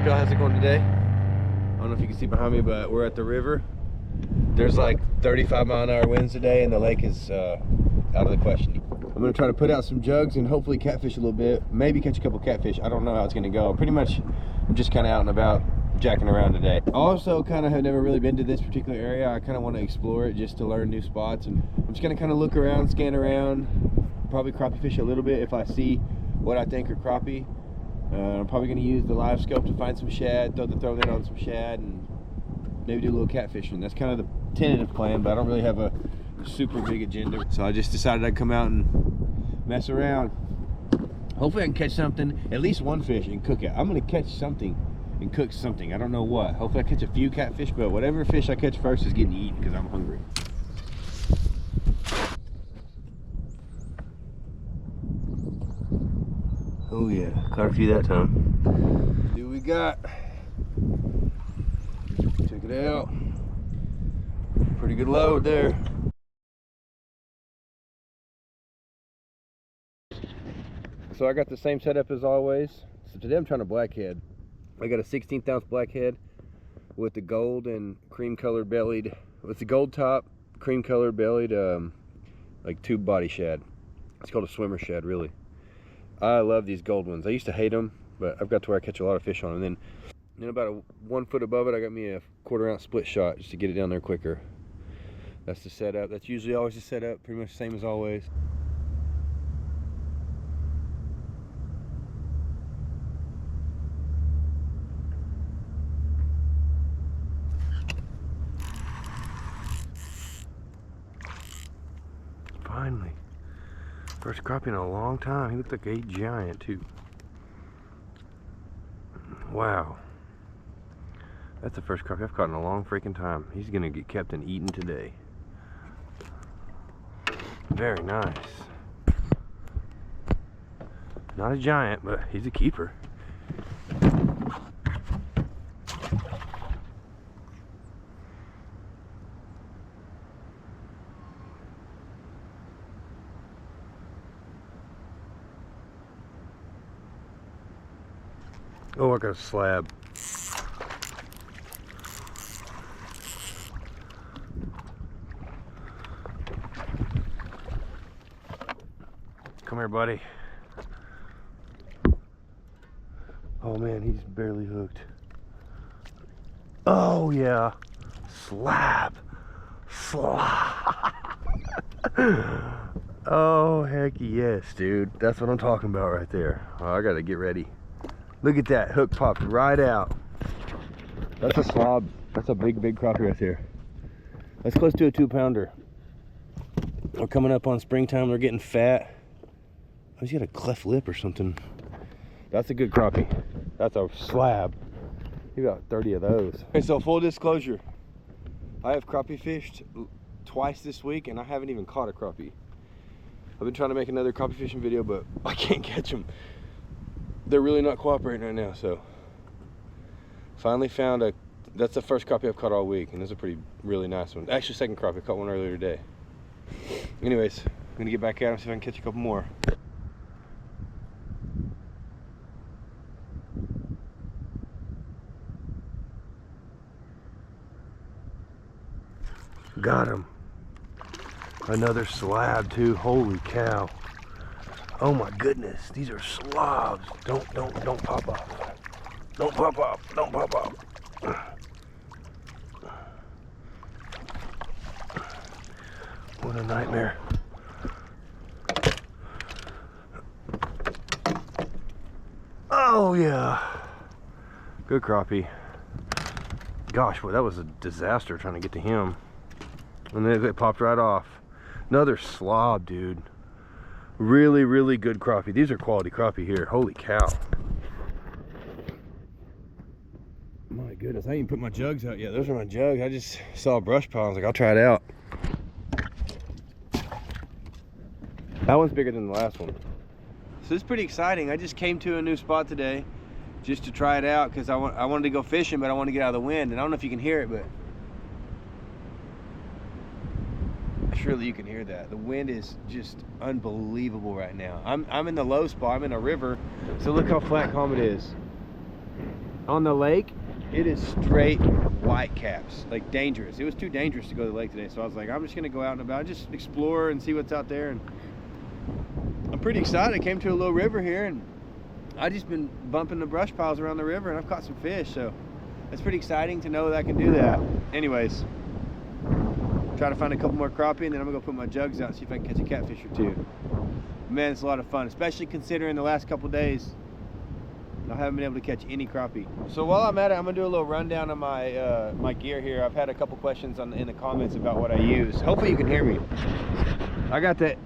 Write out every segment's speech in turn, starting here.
up, y'all? How's it going today? I don't know if you can see behind me, but we're at the river. There's like 35-mile-an-hour winds today, and the lake is out of the question. I'm gonna try to put out some jugs and hopefully catfish a little bit. Maybe catch a couple catfish. I don't know how it's gonna go. Pretty much, I'm just kind of out and about, jacking around today. Also, kind of have never really been to this particular area. I kind of want to explore it just to learn new spots, and I'm just gonna kind of look around, scan around, probably crappie fish a little bit if I see what I think are crappie. I'm probably going to use the live scope to find some shad, throw that on some shad, and maybe do a little catfishing. That's kind of the tentative plan, but I don't really have a super big agenda. So I just decided I'd come out and mess around. Hopefully I can catch something, at least one fish, and cook it. I'm going to catch something and cook something. I don't know what. Hopefully I catch a few catfish, but whatever fish I catch first is getting eaten because I'm hungry. Oh yeah, caught a few that time. See what we got. Check it out. Pretty good load there. So I got the same setup as always. So today I'm trying to blackhead. I got a 16th ounce blackhead with the gold and cream colored bellied, with the gold top, cream colored bellied, like tube body shad. It's called a swimmer shad, really. I love these gold ones. I used to hate them, but I've got to where I catch a lot of fish on them. And then about 1 foot above it, I got me a 1/4 ounce split shot just to get it down there quicker. That's the setup. That's usually always the setup, pretty much the same as always. Finally. First crappie in a long time. He looked like a giant too. Wow. That's the first crappie I've caught in a long freaking time. He's gonna get kept and eaten today. Very nice. Not a giant, but he's a keeper. Oh, I got a slab. Come here, buddy. Oh man, he's barely hooked. Oh yeah, slab. Oh heck yes, dude. That's what I'm talking about right there. Oh, I gotta get ready. Look at that, hook popped right out. That's a slob. That's a big crappie right there. That's close to a 2-pounder. We're coming up on springtime. We're getting fat. Oh, he's got a cleft lip or something. That's a good crappie. That's a slab. You got 30 of those. Okay, so full disclosure, I have crappie fished twice this week, and I haven't even caught a crappie. I've been trying to make another crappie fishing video, but I can't catch them. They're really not cooperating right now, so finally found that's the first crappie I've caught all week, and it's a really nice one. Actually, second crappie. I caught one earlier today. Anyways, I'm gonna get back at him, see if I can catch a couple more. Got him. Another slab too. Holy cow. Oh my goodness, these are slobs. Don't pop off. Don't pop off. Don't pop off. What a nightmare. Oh yeah. Good crappie. Gosh, boy, that was a disaster trying to get to him. And then it popped right off. Another slob, dude. Really good crappie. These are quality crappie here. Holy cow. My goodness, I didn't even put my jugs out yet. Those are my jugs. I just saw a brush pile. I was like, I'll try it out. That one's bigger than the last one. So it's pretty exciting. I just came to a new spot today just to try it out because I wanted to go fishing, but I want to get out of the wind. And I don't know if you can hear it, but surely you can hear that. The wind is just unbelievable right now. I'm in the low spot. I'm in a river, so look how flat calm it is. on the lake, it is straight white caps, like dangerous. It was too dangerous to go to the lake today, so I was like, I'm just gonna go out and about, just explore and see what's out there. And I'm pretty excited. I came to a little river here, and I just been bumping the brush piles around the river, and I've caught some fish, so it's pretty exciting to know that I can do that. Anyways, try to find a couple more crappie, and then I'm gonna go put my jugs out and see if I can catch a catfish or two. Man, it's a lot of fun, especially considering the last couple days I haven't been able to catch any crappie. So while I'm at it, I'm gonna do a little rundown of my my gear here. I've had a couple questions in the comments about what I use. Hopefully you can hear me. I got the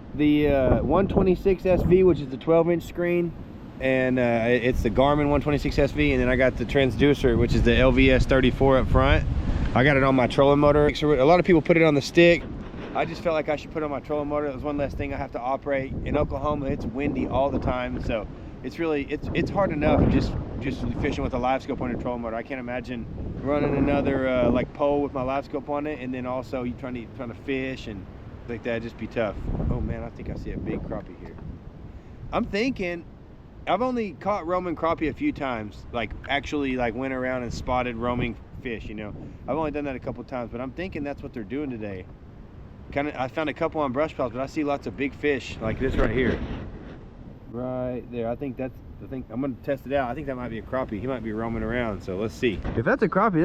126 SV, which is the 12-inch screen, and it's the Garmin 126 SV, and then I got the transducer, which is the LVS 34 up front. I got it on my trolling motor. A lot of people put it on the stick. I just felt like I should put it on my trolling motor. It was one less thing I have to operate. In Oklahoma, it's windy all the time, so it's really it's hard enough just fishing with a live scope on a trolling motor. I can't imagine running another like pole with my live scope on it, and then also you trying to fish and like that. Just be tough. Oh man, I think I see a big crappie here. I'm thinking I've only caught roaming crappie a few times, like actually like went around and spotted roaming fish, you know. I've only done that a couple times, but I'm thinking that's what they're doing today. I found a couple on brush piles, but I see lots of big fish like this right here. Right there. I think I'm gonna test it out. I think that might be a crappie. He might be roaming around, so let's see. If that's a crappie,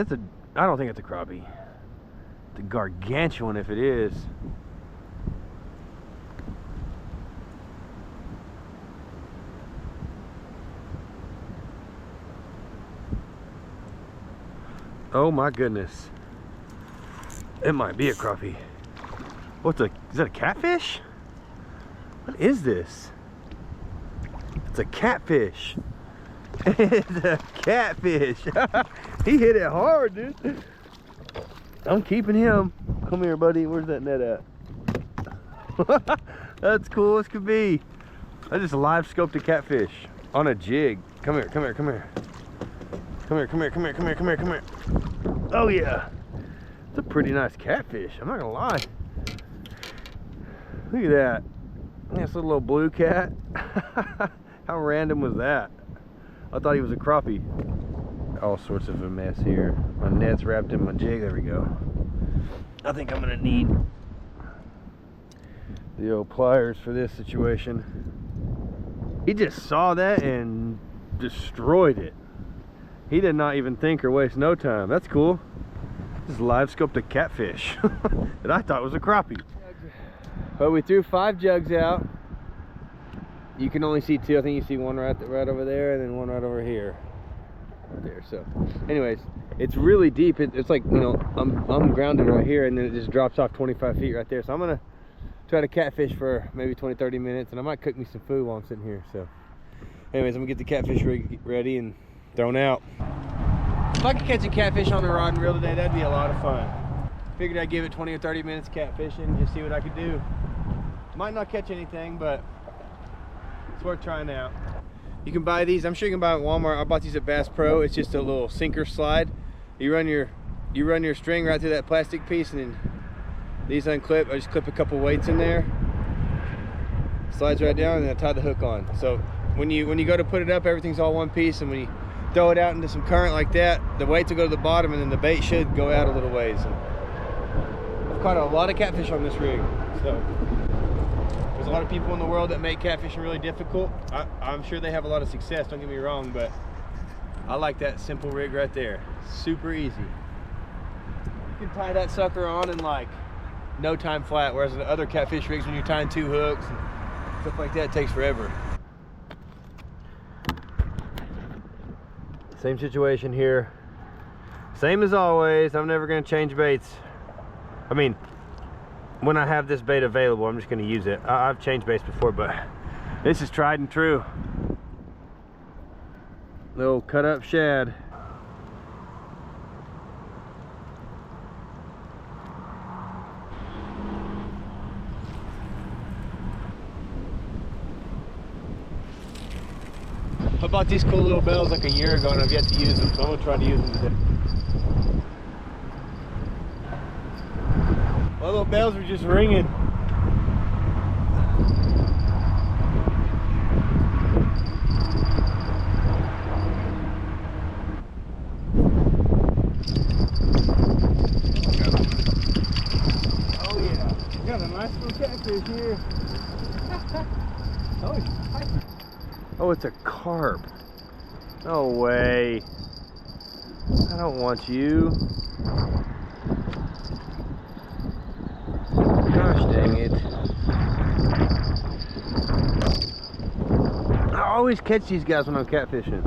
I don't think it's a crappie. It's a gargantuan if it is. Oh my goodness. It might be a crappie. Is that a catfish? What is this? It's a catfish. It's a catfish. He hit it hard, dude. I'm keeping him. Come here, buddy. Where's that net at? That's cool as could be. I just live scoped a catfish on a jig. Come here, come here, come here. Come here, come here, come here, come here, come here, come here. Oh yeah. It's a pretty nice catfish, I'm not gonna lie. Look at that. Nice little blue cat. How random was that? I thought he was a crappie. All sorts of a mess here. My net's wrapped in my jig. There we go. I think I'm gonna need the old pliers for this situation. He just saw that and destroyed it. He did not even think or waste no time. That's cool. Just live scoped a catfish that I thought was a crappie. But we threw 5 jugs out. You can only see 2. I think you see one right over there, and then one right over here. Right there. So, anyways, it's really deep. It's like, you know, I'm grounded right here, and then it just drops off 25 feet right there. So I'm gonna try to catfish for maybe 20-30 minutes, and I might cook me some food while I'm sitting here. So, anyways, I'm gonna get the catfish rig ready and thrown out. If I could catch a catfish on the rod and reel today, that'd be a lot of fun. Figured I'd give it 20 or 30 minutes catfishing, just see what I could do. Might not catch anything, but it's worth trying out. You can buy these. I'm sure you can buy them at Walmart. I bought these at Bass Pro. It's just a little sinker slide. You run your string right through that plastic piece, and then these unclip. I just clip a couple weights in there. Slides right down, and then I tie the hook on. So when you go to put it up, everything's all one piece, and when you throw it out into some current like that, the weights will go to the bottom, and then the bait should go out a little ways. And I've caught a lot of catfish on this rig. So there's a lot of people in the world that make catfishing really difficult. I'm sure they have a lot of success, don't get me wrong, but I like that simple rig right there. Super easy. You can tie that sucker on in like no time flat, whereas the other catfish rigs, when you're tying 2 hooks and stuff like that, it takes forever. Same situation here. Same as always, I'm never gonna change baits. I mean, when I have this bait available, I'm just gonna use it. I've changed baits before, but this is tried and true. Little cut up shad. I bought these cool little bells like a year ago, and I've yet to use them, so I'm gonna try to use them today. My little bells are just ringing. catfish here. Oh, it's a carp. No way. I don't want you. Gosh dang it. I always catch these guys when I'm catfishing.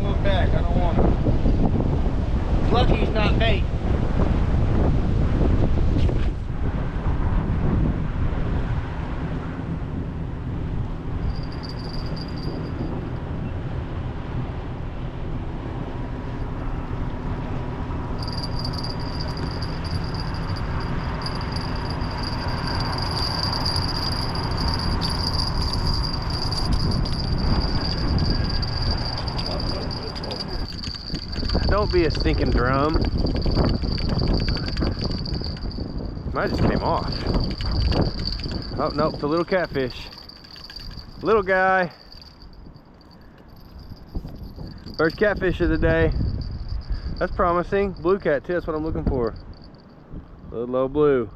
Move back, I don't want him. It's lucky he's not bait. Don't be a stinking drum. Mine just came off. Oh, nope, it's a little catfish. Little guy. First catfish of the day. That's promising. Blue cat too, that's what I'm looking for. Little low blue.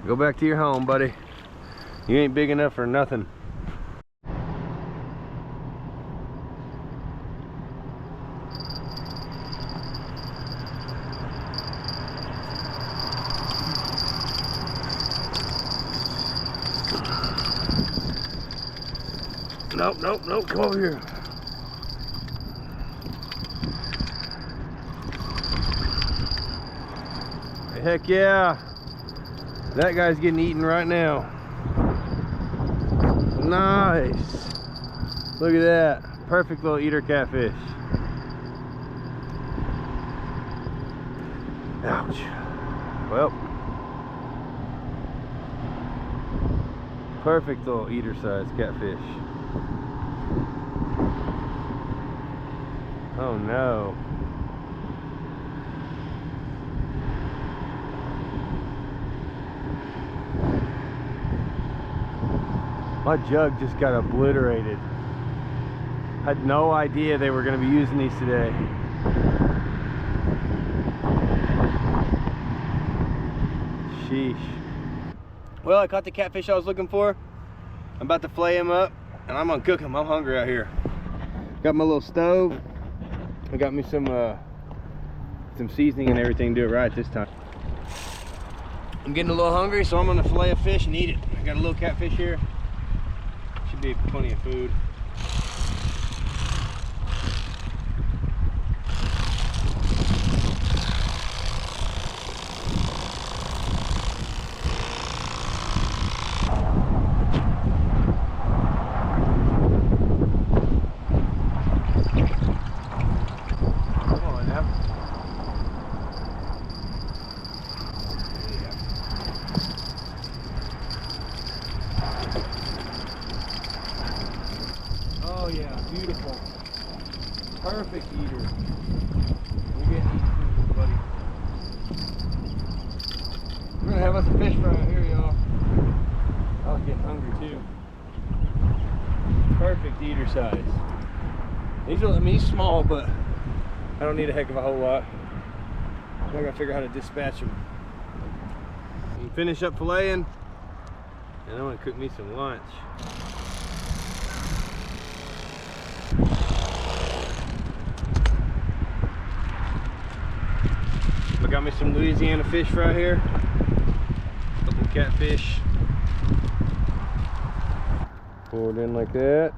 Go back to your home, buddy. You ain't big enough for nothing. Nope, nope, nope, come over here. Heck yeah. That guy's getting eaten right now. Nice. Look at that. Perfect little eater catfish. Ouch. Well. Perfect little eater size catfish. Oh no. My jug just got obliterated. Had no idea they were going to be using these today. Sheesh. Well, I caught the catfish I was looking for. I'm about to fillet him up and I'm gonna cook him. I'm hungry out here. Got my little stove. I got me some seasoning and everything to do it right this time. I'm getting a little hungry, so I'm gonna fillet a fish and eat it. I got a little catfish here. Should be plenty of food. Oh yeah, beautiful. Perfect eater. We're getting eaten, buddy. We're gonna have us a fish fry out here, y'all. I was getting hungry too. Perfect eater size. These are, I mean, he's small, but I don't need a heck of a whole lot. I gotta figure out how to dispatch them. Finish up filleting, and I'm gonna cook me some lunch. I got me some Louisiana fish fry here. A couple catfish. Pour it in like that.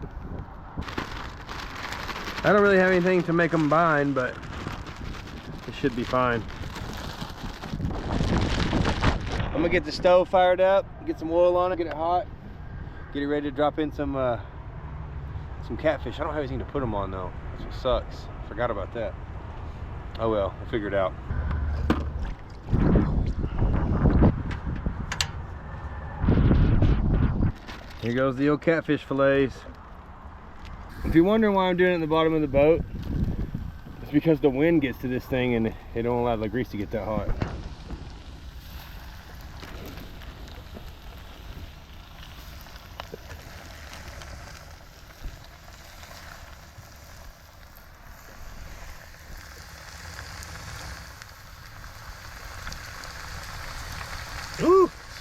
I don't really have anything to make them bind, but it should be fine. I'm gonna get the stove fired up, get some oil on it, get it hot, get it ready to drop in some catfish. I don't have anything to put them on though. That's what sucks. Forgot about that. Oh well, we'll figure it out. Here goes the old catfish fillets. If you're wondering why I'm doing it in the bottom of the boat, it's because the wind gets to this thing and it don't allow the grease to get that hot.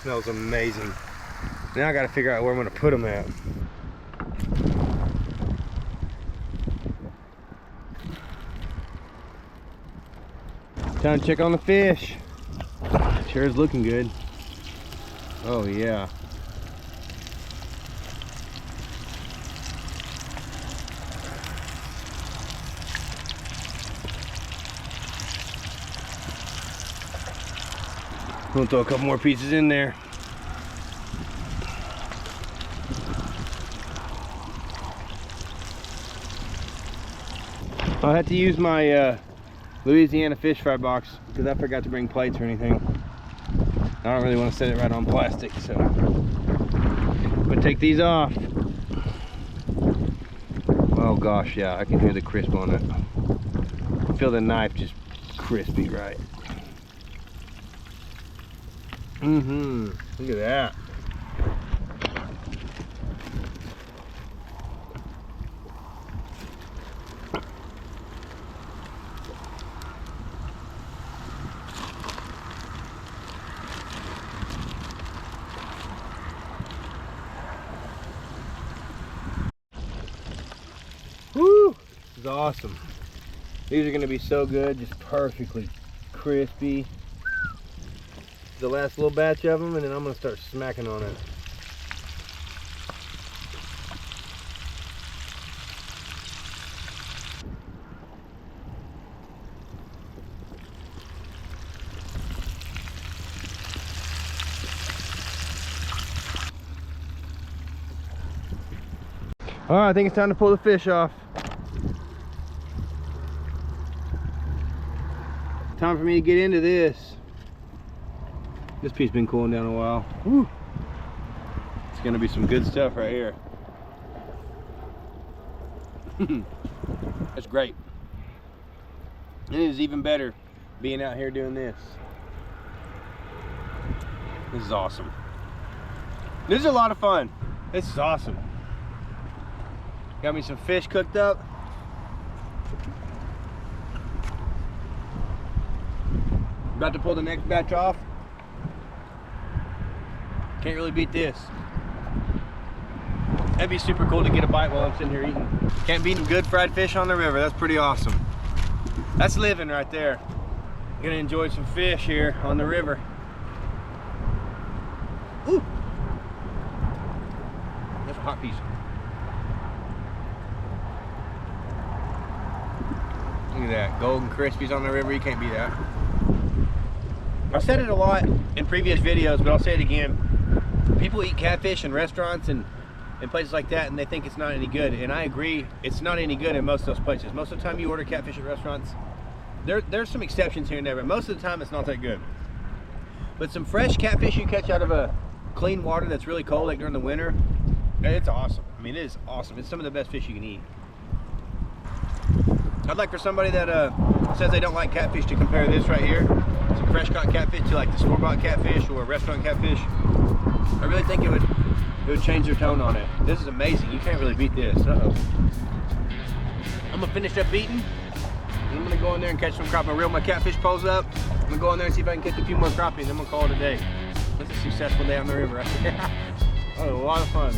Smells amazing. Now I gotta figure out where I'm gonna put them at. Time to check on the fish. Sure is looking good. Oh yeah. We'll throw a couple more pieces in there. I had to use my Louisiana fish fry box because I forgot to bring plates or anything. I don't really want to set it right on plastic, so I'm gonna take these off. Oh gosh, yeah, I can hear the crisp on it. I feel the knife just crispy, right? Look at that. Woo! This is awesome. These are going to be so good, just perfectly crispy. The last little batch of them, and then I'm going to start smacking on it. All right, I think it's time to pull the fish off. Time for me to get into this. This piece has been cooling down a while. Woo. It's gonna be some good stuff right here. That's great. It is even better being out here doing this. This is awesome. This is a lot of fun. This is awesome. Got me some fish cooked up. About to pull the next batch off. Can't really beat this. That'd be super cool to get a bite while I'm sitting here eating. Can't beat some good fried fish on the river. That's pretty awesome. That's living right there. Gonna enjoy some fish here on the river. Ooh! That's a hot piece. Look at that, golden crispies on the river. You can't beat that. I've said it a lot in previous videos, but I'll say it again. People eat catfish in restaurants and places like that, and they think it's not any good. And I agree, it's not any good in most of those places. Most of the time you order catfish at restaurants, there's some exceptions here and there, but most of the time it's not that good. But some fresh catfish you catch out of a clean water that's really cold, like during the winter, it's awesome. I mean, it is awesome. It's some of the best fish you can eat. I'd like for somebody that says they don't like catfish to compare this right here, some fresh caught catfish, to like the store-bought catfish or restaurant catfish. I really think it would change their tone on it. This is amazing. You can't really beat this. Uh-oh. I'm gonna finish up eating. And I'm gonna go in there and catch some crappie. I'm gonna reel my catfish poles up. I'm gonna go in there and see if I can catch a few more crappie, and then I'm gonna call it a day. That's a successful day on the river right there. Oh, a lot of fun.